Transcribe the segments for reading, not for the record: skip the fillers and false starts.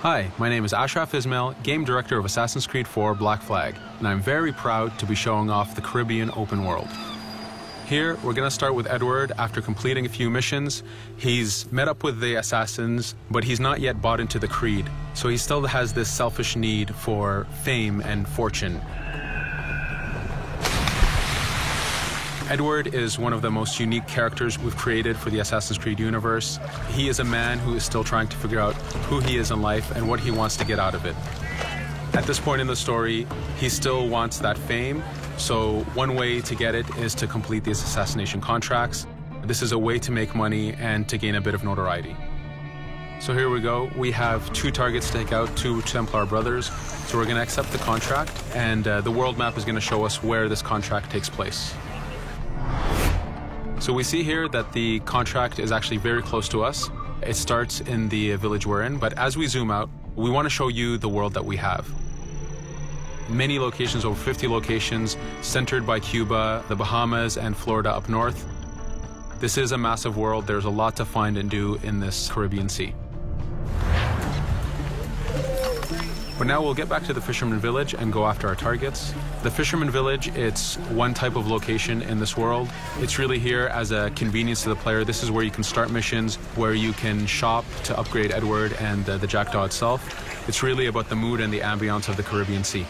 Hi, my name is Ashraf Ismail, Game Director of Assassin's Creed 4 Black Flag, and I'm very proud to be showing off the Caribbean open world. Here, we're going to start with Edward. After completing a few missions, he's met up with the assassins, but he's not yet bought into the creed, so he still has this selfish need for fame and fortune. Edward is one of the most unique characters we've created for the Assassin's Creed universe. He is a man who is still trying to figure out who he is in life and what he wants to get out of it. At this point in the story, he still wants that fame, so one way to get it is to complete these assassination contracts. This is a way to make money and to gain a bit of notoriety. So here we go. We have 2 targets to take out, 2 Templar brothers. So we're going to accept the contract, and the world map is going to show us where this contract takes place. So we see here that the contract is actually very close to us. It starts in the village we're in, but as we zoom out, we want to show you the world that we have. Many locations, over 50 locations, centered by Cuba, the Bahamas, and Florida up north. This is a massive world. There's a lot to find and do in this Caribbean Sea. But now we'll get back to the Fisherman Village and go after our targets. The Fisherman Village, it's one type of location in this world. It's really here as a convenience to the player. This is where you can start missions, where you can shop to upgrade Edward and the Jackdaw itself. It's really about the mood and the ambiance of the Caribbean Sea.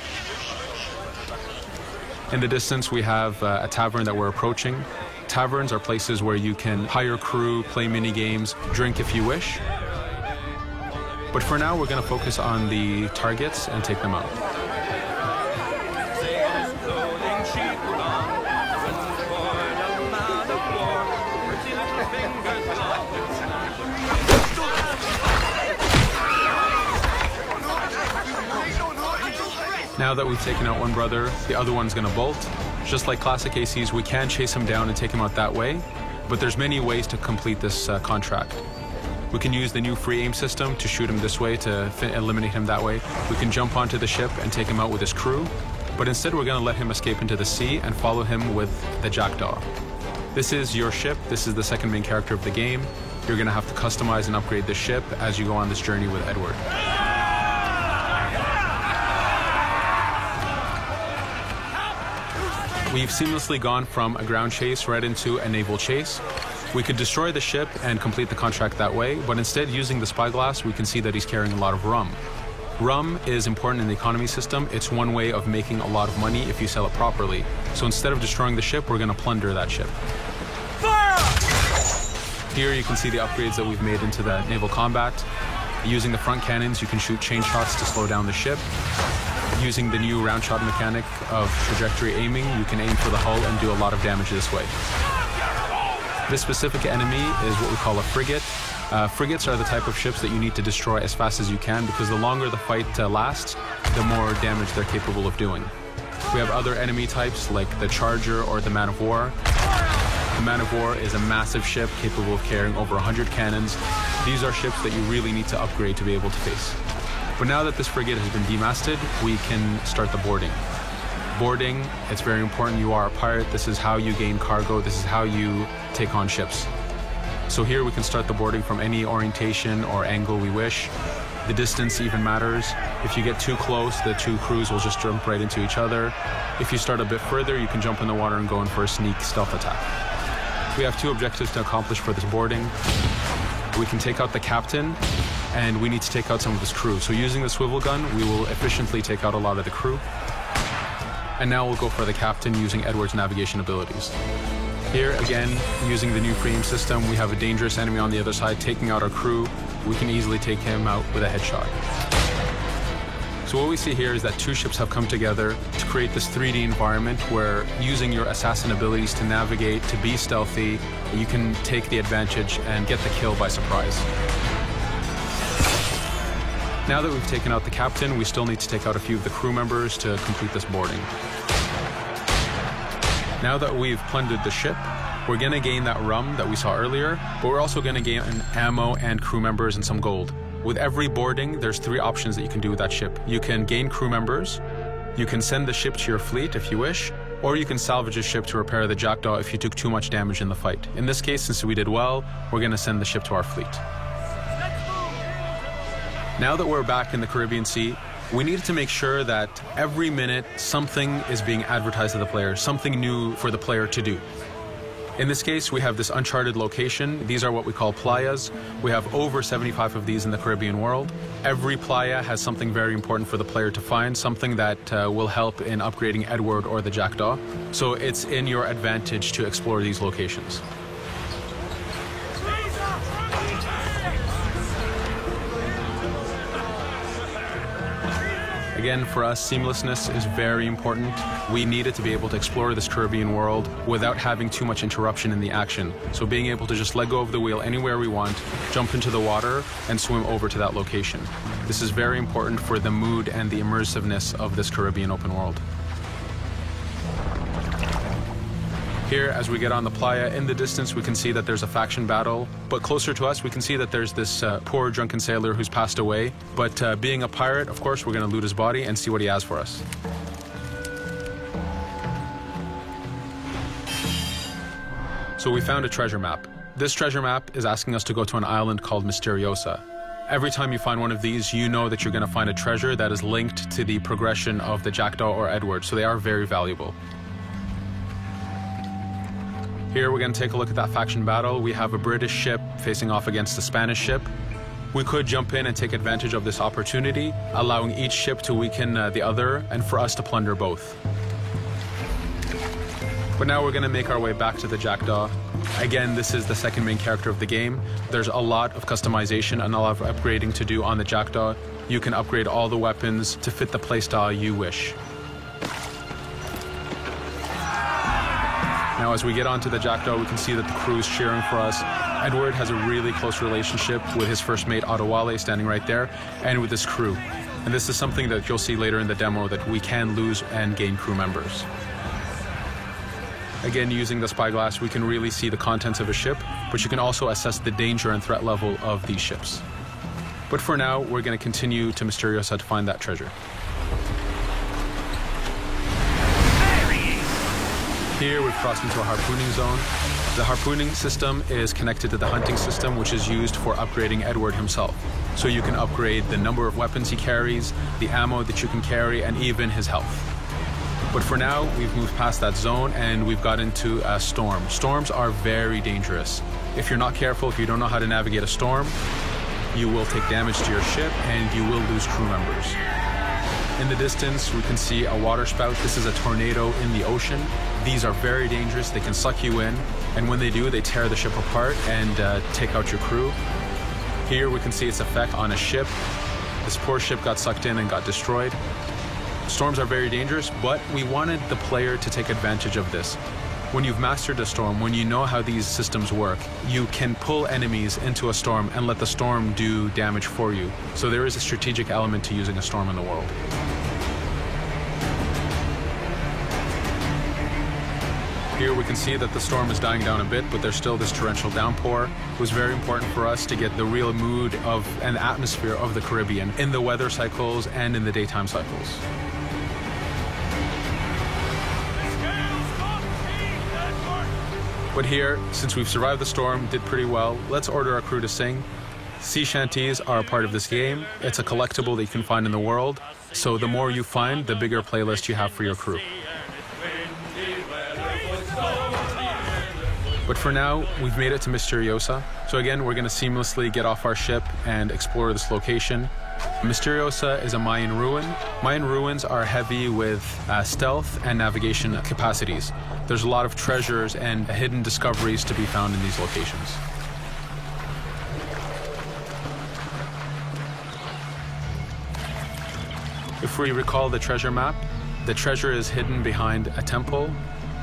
In the distance, we have a tavern that we're approaching. Taverns are places where you can hire crew, play mini games, drink if you wish. But for now, we're going to focus on the targets and take them out. Now that we've taken out one brother, the other one's going to bolt. Just like classic ACs, we can chase him down and take him out that way, but there's many ways to complete this contract. We can use the new free aim system to shoot him this way, to eliminate him that way. We can jump onto the ship and take him out with his crew, but instead we're going to let him escape into the sea and follow him with the Jackdaw. This is your ship. This is the second main character of the game. You're going to have to customize and upgrade the ship as you go on this journey with Edward. We've seamlessly gone from a ground chase right into a naval chase. We could destroy the ship and complete the contract that way, but instead, using the spyglass, we can see that he's carrying a lot of rum. Rum is important in the economy system. It's one way of making a lot of money if you sell it properly. So instead of destroying the ship, we're going to plunder that ship. Fire! Here you can see the upgrades that we've made into the naval combat. Using the front cannons, you can shoot chain shots to slow down the ship. Using the new round shot mechanic of trajectory aiming, you can aim for the hull and do a lot of damage this way. This specific enemy is what we call a frigate. Frigates are the type of ships that you need to destroy as fast as you can, because the longer the fight lasts, the more damage they're capable of doing. We have other enemy types like the Charger or the Man of War. The Man of War is a massive ship capable of carrying over 100 cannons. These are ships that you really need to upgrade to be able to face. But now that this frigate has been demasted, we can start the boarding. Boarding, it's very important. You are a pirate. This is how you gain cargo. This is how you take on ships. So here we can start the boarding from any orientation or angle we wish. The distance even matters. If you get too close, the 2 crews will just jump right into each other. If you start a bit further, you can jump in the water and go in for a sneak stealth attack. We have 2 objectives to accomplish for this boarding. We can take out the captain, and we need to take out some of his crew. So using the swivel gun, we will efficiently take out a lot of the crew. And now we'll go for the captain using Edward's navigation abilities. Here, again, using the new free aim system, we have a dangerous enemy on the other side taking out our crew. We can easily take him out with a headshot. So what we see here is that 2 ships have come together to create this 3D environment where, using your assassin abilities to navigate, to be stealthy, you can take the advantage and get the kill by surprise. Now that we've taken out the captain, we still need to take out a few of the crew members to complete this boarding. Now that we've plundered the ship, we're going to gain that rum that we saw earlier, but we're also going to gain ammo and crew members and some gold. With every boarding, there's 3 options that you can do with that ship. You can gain crew members, you can send the ship to your fleet if you wish, or you can salvage a ship to repair the Jackdaw if you took too much damage in the fight. In this case, since we did well, we're going to send the ship to our fleet. Now that we're back in the Caribbean Sea, we needed to make sure that every minute something is being advertised to the player, something new for the player to do. In this case, we have this uncharted location. These are what we call playas. We have over 75 of these in the Caribbean world. Every playa has something very important for the player to find, something that will help in upgrading Edward or the Jackdaw. So it's in your advantage to explore these locations. Again, for us, seamlessness is very important. We needed to be able to explore this Caribbean world without having too much interruption in the action. So being able to just let go of the wheel anywhere we want, jump into the water, and swim over to that location. This is very important for the mood and the immersiveness of this Caribbean open world. Here, as we get on the playa, in the distance we can see that there's a faction battle, but closer to us we can see that there's this poor drunken sailor who's passed away. But being a pirate, of course, we're going to loot his body and see what he has for us. So we found a treasure map. This treasure map is asking us to go to an island called Misteriosa. Every time you find one of these, you know that you're going to find a treasure that is linked to the progression of the Jackdaw or Edward, so they are very valuable. Here we're going to take a look at that faction battle. We have a British ship facing off against a Spanish ship. We could jump in and take advantage of this opportunity, allowing each ship to weaken the other and for us to plunder both. But now we're going to make our way back to the Jackdaw. Again, this is the second main character of the game. There's a lot of customization and a lot of upgrading to do on the Jackdaw. You can upgrade all the weapons to fit the playstyle you wish. Now, as we get onto the Jackdaw, we can see that the crew is cheering for us. Edward has a really close relationship with his first mate, Adewale, standing right there, and with his crew. And this is something that you'll see later in the demo, that we can lose and gain crew members. Again, using the spyglass, we can really see the contents of a ship, but you can also assess the danger and threat level of these ships. But for now, we're going to continue to Misteriosa to find that treasure. Here we've crossed into a harpooning zone. The harpooning system is connected to the hunting system, which is used for upgrading Edward himself. So you can upgrade the number of weapons he carries, the ammo that you can carry, and even his health. But for now, we've moved past that zone and we've got into a storm. Storms are very dangerous. If you're not careful, if you don't know how to navigate a storm, you will take damage to your ship and you will lose crew members. In the distance, we can see a water spout. This is a tornado in the ocean. These are very dangerous. They can suck you in, and when they do, they tear the ship apart and take out your crew. Here we can see its effect on a ship. This poor ship got sucked in and got destroyed. Storms are very dangerous, but we wanted the player to take advantage of this. When you've mastered a storm, when you know how these systems work, you can pull enemies into a storm and let the storm do damage for you. So there is a strategic element to using a storm in the world. Here we can see that the storm is dying down a bit, but there's still this torrential downpour. It was very important for us to get the real mood of and atmosphere of the Caribbean in the weather cycles and in the daytime cycles. But here, since we've survived the storm, did pretty well, let's order our crew to sing. Sea shanties are a part of this game. It's a collectible that you can find in the world. So the more you find, the bigger playlist you have for your crew. But for now, we've made it to Misteriosa. So again, we're going to seamlessly get off our ship and explore this location. Misteriosa is a Mayan ruin. Mayan ruins are heavy with stealth and navigation capacities. There's a lot of treasures and hidden discoveries to be found in these locations. If we recall the treasure map, the treasure is hidden behind a temple.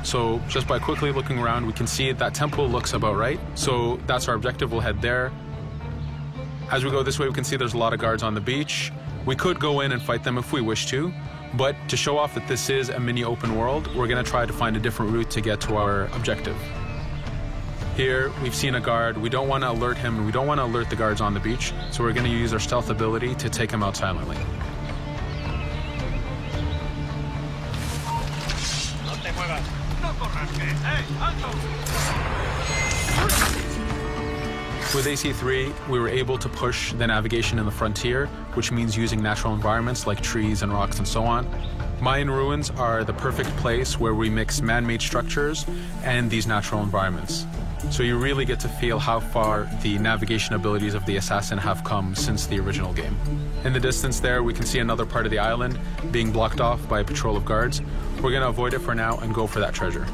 So just by quickly looking around, we can see that temple looks about right. So that's our objective. We'll head there. As we go this way, we can see there's a lot of guards on the beach. We could go in and fight them if we wish to, but to show off that this is a mini open world, we're going to try to find a different route to get to our objective. Here, we've seen a guard. We don't want to alert him, and we don't want to alert the guards on the beach, so we're going to use our stealth ability to take him out silently. With AC3, we were able to push the navigation in the frontier, which means using natural environments like trees and rocks and so on. Mayan ruins are the perfect place where we mix man-made structures and these natural environments. So you really get to feel how far the navigation abilities of the assassin have come since the original game. In the distance there, we can see another part of the island being blocked off by a patrol of guards. We're going to avoid it for now and go for that treasure.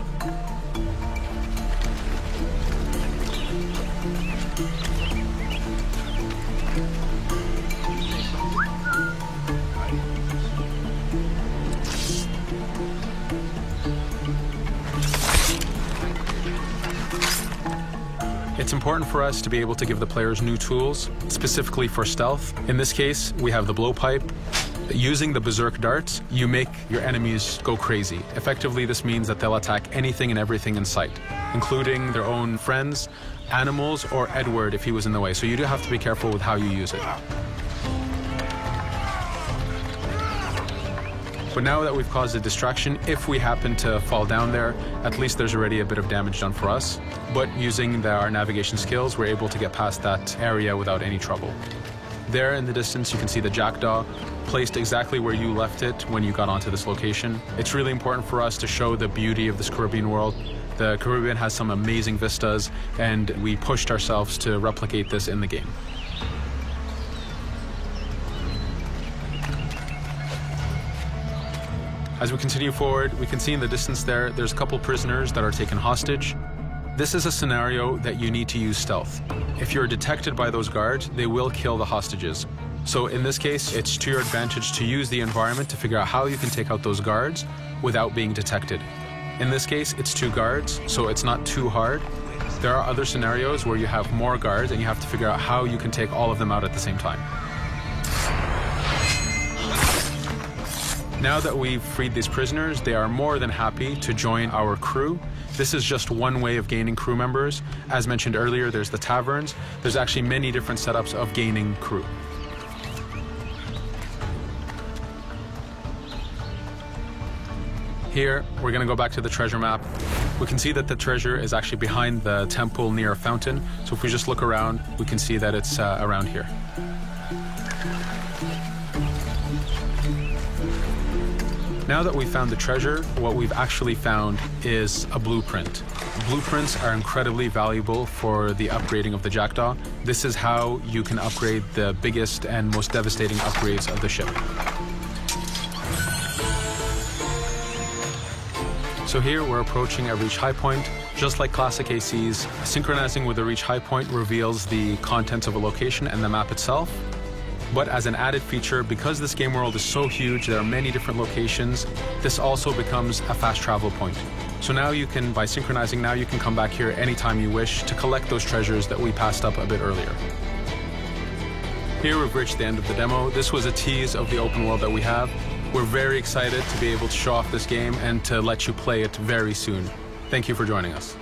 It's important for us to be able to give the players new tools, specifically for stealth. In this case, we have the blowpipe. Using the berserk darts, you make your enemies go crazy. Effectively, this means that they'll attack anything and everything in sight, including their own friends, animals, or Edward if he was in the way. So you do have to be careful with how you use it. But now that we've caused a distraction, if we happen to fall down there, at least there's already a bit of damage done for us. But using our navigation skills, we're able to get past that area without any trouble. There in the distance, you can see the jackdaw placed exactly where you left it when you got onto this location. It's really important for us to show the beauty of this Caribbean world. The Caribbean has some amazing vistas, and we pushed ourselves to replicate this in the game. As we continue forward, we can see in the distance there's a couple prisoners that are taken hostage. This is a scenario that you need to use stealth. If you're detected by those guards, they will kill the hostages. So in this case, it's to your advantage to use the environment to figure out how you can take out those guards without being detected. In this case, it's 2 guards, so it's not too hard. There are other scenarios where you have more guards and you have to figure out how you can take all of them out at the same time. Now that we've freed these prisoners, they are more than happy to join our crew. This is just one way of gaining crew members. As mentioned earlier, there's the taverns. There's actually many different setups of gaining crew. Here, we're going to go back to the treasure map. We can see that the treasure is actually behind the temple near a fountain. So if we just look around, we can see that it's around here. Now that we've found the treasure, what we've actually found is a blueprint. Blueprints are incredibly valuable for the upgrading of the jackdaw. This is how you can upgrade the biggest and most devastating upgrades of the ship. So here we're approaching a reach high point. Just like classic ACs, synchronizing with the reach high point reveals the contents of a location and the map itself. But as an added feature, because this game world is so huge, there are many different locations, this also becomes a fast travel point. So now you can, by synchronizing, now you can come back here anytime you wish to collect those treasures that we passed up a bit earlier. Here we've reached the end of the demo. This was a tease of the open world that we have. We're very excited to be able to show off this game and to let you play it very soon. Thank you for joining us.